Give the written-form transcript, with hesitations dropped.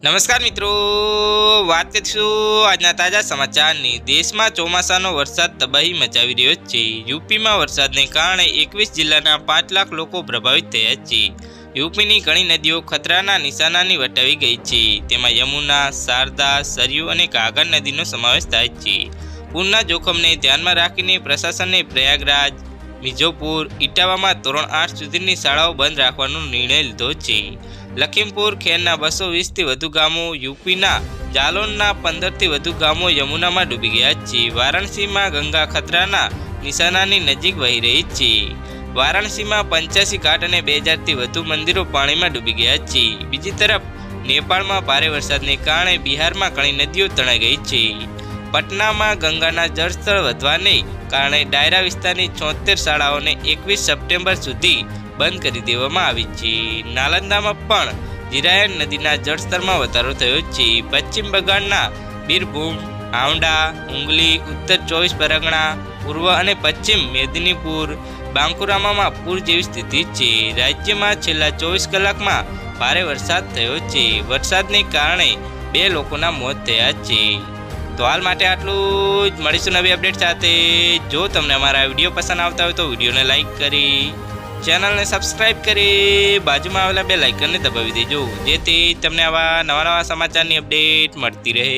नमस्कार मित्रों, बात करीशुं आजना ताजा समाचारनी। देश में ચોમાસાનો વરસાદ तबाही मचावी રહ્યો છે। यूपीમાં વરસાદને કારણે 21 જિલ્લાના 5 લાખ લોકો પ્રભાવિત થયા છે। यूपीની ઘણી નદીઓ ખતરાના નિશાનાની વટાવી ગઈ છે। તેમાં યમુના, શારદા, સરયુ અને ઘાઘર નદીનો સમાવેશ થાય છે। પૂરના જોખમને ધ્યાનમાં રાખીને પ્રશાસને પ્રયાગરાજ, મિર્ઝાપુર, ઇટાવામાં ધોરણ 8 સુધીની શાળાઓ બંધ રાખવાનો નિર્ણય લીધો છે। લખીમપુર ખેરના 220થી વધુ ગામો, यूपीના જાલોનના 15થી વધુ ગામો યમુનામાં ડૂબી ગયા છે। વારાણસીમાં ગંગા ખતરાના નિશાનાની નજીક વહી રહી છે। વારાણસીમાં 85 ઘાટ અને 2000થી વધુ મંદિરો પાણીમાં ડૂબી ગયા છે। બીજી તરફ નેપાળમાં ભારે વરસાદને કારણે બિહારમાં ઘણી નદીઓ તણાઈ ગઈ છે। પટનામાં ગંગાના જળસ્તર વધવાને કારણે ડાયરા વિસ્તારની 76 શાળાઓને 21 સપ્ટેમ્બર સુધી બંધ કરી દેવામાં આવી છે। નાલંદામાં પણ જીરાયણ નદીના જળસ્તરમાં વધારો થયો છે। પશ્ચિમ બંગાળના બીરભૂમ, હાવડા, હુંગલી, ઉત્તર 24 પરગણા, પૂર્વ અને પશ્ચિમ મેદનીપુર, બાંકુરામાં પૂર જેવી સ્થિતિ છે। રાજ્યમાં છેલ્લા 24 કલાકમાં ભારે વરસાદ થયો છે। વરસાદને કારણે 2 લોકોના મોત થયા છે। તો હાલ માટે આટલું જ। મળીશું નવી અપડેટ સાથે। જો તમને અમારા વિડીયો પસંદ આવતા હોય તો વિડીયોને લાઈક કરી, ચેનલને સબસ્ક્રાઇબ કરી બાજુમાં આવેલા બેલ આઇકનને દબાવી દેજો, જેથી તમને આવા નવા સમાચારની અપડેટ મળતી રહે।